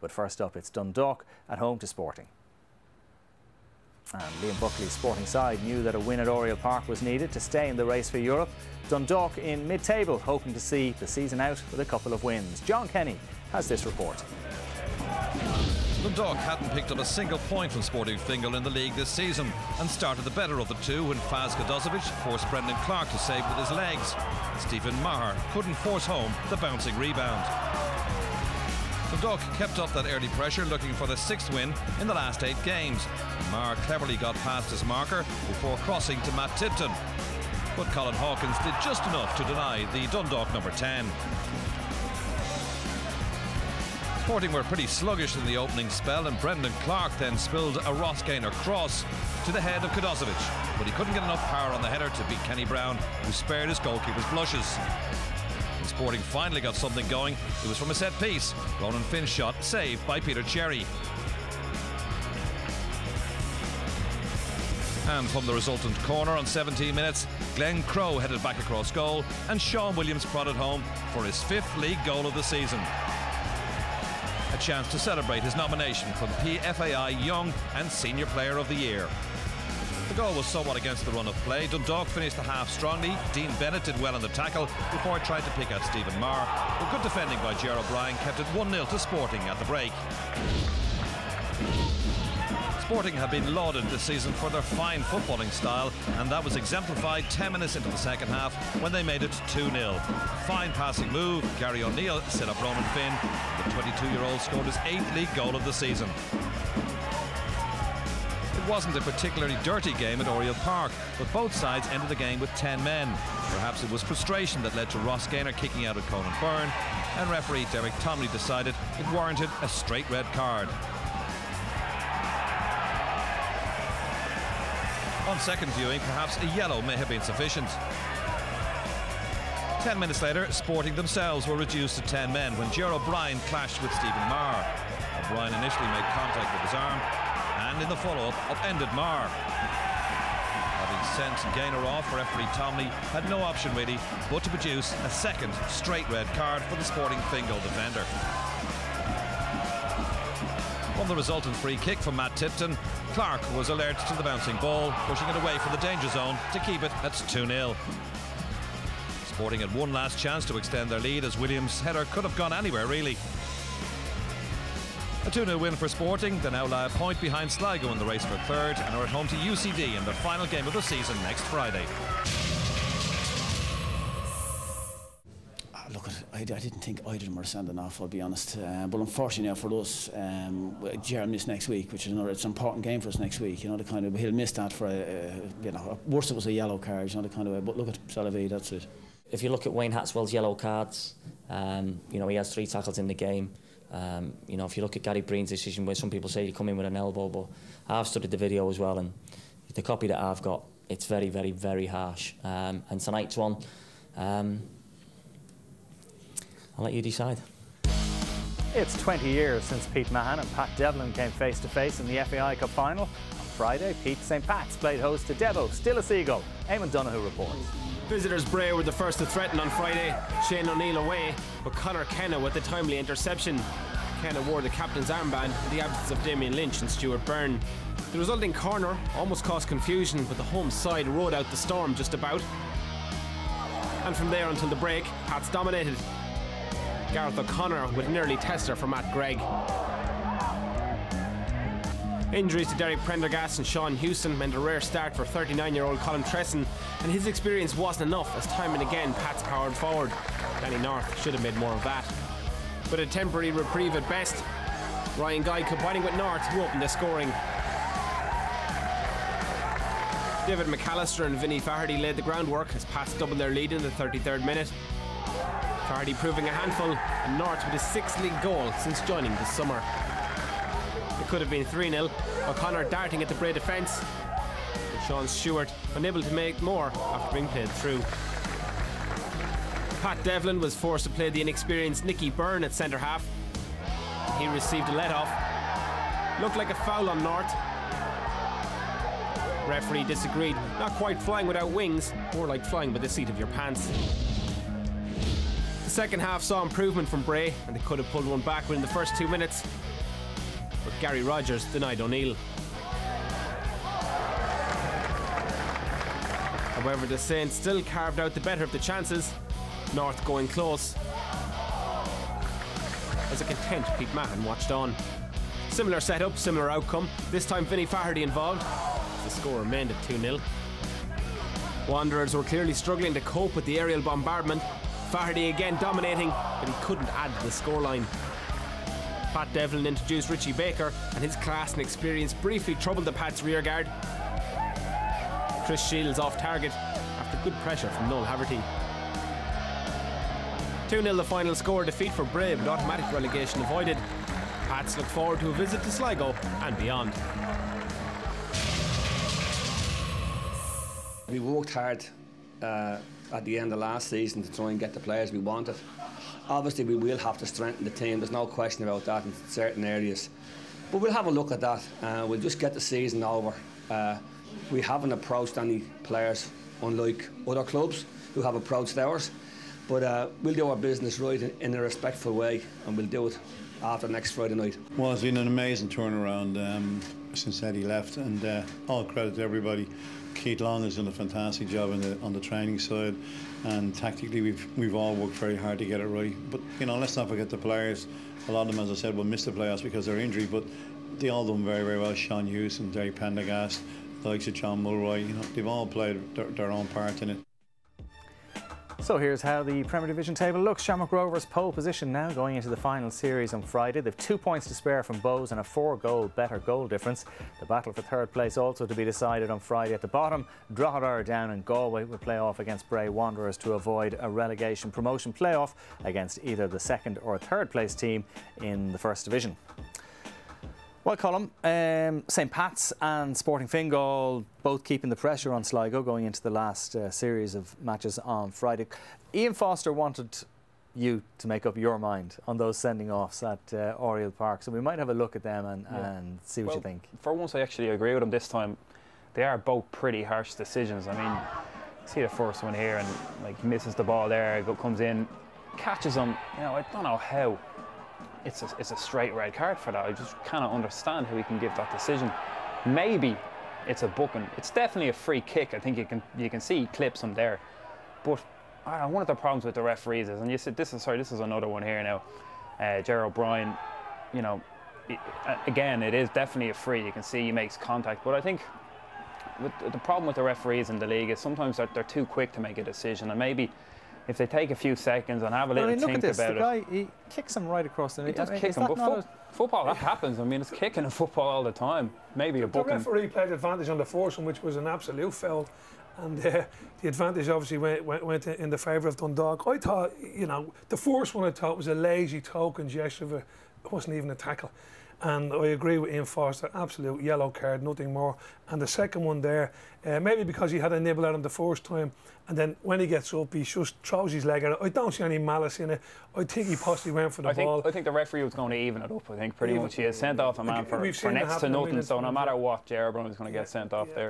But first up, it's Dundalk at home to Sporting. And Liam Buckley's Sporting side knew that a win at Oriel Park was needed to stay in the race for Europe. Dundalk in mid-table, hoping to see the season out with a couple of wins. John Kenny has this report. Dundalk hadn't picked up a single point from Sporting Fingal in the league this season and started the better of the two when Faz Kadozovic forced Brendan Clark to save with his legs. Stephen Maher couldn't force home the bouncing rebound. Dundalk kept up that early pressure, looking for the 6th win in the last 8 games. Maher cleverly got past his marker before crossing to Matt Tipton. But Colin Hawkins did just enough to deny the Dundalk number 10. Sporting were pretty sluggish in the opening spell, and Brendan Clark then spilled a Ross Gaynor cross to the head of Kadozovic, but he couldn't get enough power on the header to beat Kenny Brown, who spared his goalkeeper's blushes. When Sporting finally got something going, it was from a set piece. Ronan Finn's shot saved by Peter Cherry. And from the resultant corner on 17 minutes, Glenn Crowe headed back across goal, and Sean Williams prodded home for his 5th league goal of the season. A chance to celebrate his nomination for the PFAI Young and Senior Player of the Year. The goal was somewhat against the run of play. Dundalk finished the half strongly. Dean Bennett did well on the tackle before trying to pick out Stephen Maher. But good defending by Ger O'Brien kept it 1-0 to Sporting at the break. Sporting have been lauded this season for their fine footballing style, and that was exemplified 10 minutes into the second half when they made it 2-0. Fine passing move. Gary O'Neill set up Ronan Finn. The 22-year-old scored his 8th league goal of the season. It wasn't a particularly dirty game at Oriel Park, but both sides ended the game with 10 men. Perhaps it was frustration that led to Ross Gaynor kicking out at Conan Byrne, and referee Derek Tomley decided it warranted a straight red card. On second viewing, perhaps a yellow may have been sufficient. 10 minutes later, Sporting themselves were reduced to 10 men when Ger O'Brien clashed with Stephen Maher. O'Brien initially made contact with his arm and in the follow-up upended Maher. Having sent Gaynor off, referee Tomley had no option really but to produce a second straight red card for the Sporting Fingal defender. On the resultant free kick from Matt Tipton, Clark was alert to the bouncing ball, pushing it away from the danger zone to keep it at 2-0. Sporting had one last chance to extend their lead, as Williams' header could have gone anywhere really. A 2-0 win for Sporting. They now lie a point behind Sligo in the race for 3rd and are at home to UCD in the final game of the season next Friday. Look, I didn't think either of them were sending off, I'll be honest. But unfortunately now for us, Jeremy missed next week, which is it's an important game for us next week. You know, the kind of he'll miss that for worse it was a yellow card. You know, the kind of way. But look at Salavi, that's it. If you look at Wayne Hatswell's yellow cards, you know, he has 3 tackles in the game. You know, if you look at Gary Breen's decision, where some people say he come in with an elbow, but I've studied the video as well, and the copy that I've got, it's very, very, very harsh. And tonight's one, I'll let you decide. It's 20 years since Pete Mahan and Pat Devlin came face to face in the FAI Cup final. On Friday, Pete St Pat's played host to Devo, still a seagull. Eamon Donoghue reports. Visitors Bray were the first to threaten on Friday. Shane O'Neill away, but Conor Kenna with the timely interception. Kenna wore the captain's armband in the absence of Damien Lynch and Stuart Byrne. The resulting corner almost caused confusion, but the home side rode out the storm just about. And from there until the break, Pats dominated. Gareth O'Connor with an early tester for Matt Gregg. Injuries to Derek Prendergast and Sean Houston meant a rare start for 39-year-old Colin Tresson, and his experience wasn't enough as time and again Pats powered forward. Danny North should have made more of that. But a temporary reprieve at best. Ryan Guy combining with North, who opened the scoring. David McAllister and Vinnie Faherty laid the groundwork as Pats doubled their lead in the 33rd minute. Faherty proving a handful, and North with his 6th league goal since joining this summer. It could have been 3-0, O'Connor darting at the Bray defence, and Sean Stewart unable to make more after being played through. Pat Devlin was forced to play the inexperienced Nicky Byrne at centre half. He received a let-off. Looked like a foul on North. Referee disagreed. Not quite flying without wings, more like flying by the seat of your pants. The second half saw improvement from Bray, and they could have pulled one back within the first 2 minutes, but Gary Rogers denied O'Neill. However, the Saints still carved out the better of the chances, North going close, as a content Pete Mahon watched on. Similar setup, similar outcome, this time Vinnie Faherty involved. The score remained at 2-0. Wanderers were clearly struggling to cope with the aerial bombardment. Faherty again dominating, but he couldn't add to the scoreline. Pat Devlin introduced Richie Baker, and his class and experience briefly troubled the Pats rearguard. Chris Shields off target after good pressure from Noel Haverty. 2-0 the final score, defeat for Bray, but automatic relegation avoided. Pats look forward to a visit to Sligo and beyond. We worked hard at the end of last season to try and get the players we wanted. Obviously we will have to strengthen the team, there's no question about that in certain areas. But we'll have a look at that, we'll just get the season over. We haven't approached any players unlike other clubs who have approached ours. But we'll do our business right in a respectful way, and we'll do it after next Friday night. Well, it's been an amazing turnaround since Eddie left, and all credit to everybody. Keith Long has done a fantastic job on the training side, and tactically we've all worked very hard to get it right. But you know, let's not forget the players. A lot of them, as I said, will miss the playoffs because of their injury, but they all done very, very well. Sean Hughes and Derry Pendergast, the likes of John Mulroy, you know, they've all played their own part in it. So here's how the Premier Division table looks. Shamrock Rovers pole position now going into the final series on Friday. They've 2 points to spare from Bows and a 4-goal better goal difference. The battle for third place also to be decided on Friday. At the bottom, Drogheda down in Galway will play off against Bray Wanderers to avoid a relegation promotion playoff against either the second or third place team in the First Division. Well, Colm, St Pat's and Sporting Fingal both keeping the pressure on Sligo going into the last series of matches on Friday. Ian Foster wanted you to make up your mind on those sending offs at Oriel Park, so we might have a look at them and see what you think. For once, I actually agree with him this time. They are both pretty harsh decisions. I mean, see the first one here, and like he misses the ball there, comes in, catches him. You know, I don't know how. It's a straight red card for that. I just cannot understand how he can give that decision. Maybe it's a booking. It's definitely a free kick. I think you can see he clips him there. But one of the problems with the referees is, and you said this is another one here now. Gerald O'Brien, you know, again it is definitely a free. You can see he makes contact. But I think the problem with the referees in the league is sometimes they're too quick to make a decision, and maybe if they take a few seconds and have a little think about it. The guy, he kicks him right across the knee. He does kick him, but football, that happens. I mean, it's kicking in football all the time. Maybe a booking. The referee played advantage on the first one, which was an absolute foul. And the advantage obviously went in the favour of Dundalk. I thought, you know, the first one I thought was a lazy token gesture of it wasn't even a tackle. And I agree with Ian Foster, absolute yellow card, nothing more. And the second one there, maybe because he had a nibble at him the first time, and then when he gets up, he just throws his leg at it. I don't see any malice in it. I think he possibly went for the ball. I think the referee was going to even it up. I think pretty much he has sent off a man for next to nothing. So no matter what, Gerald Brown is going to get sent off there.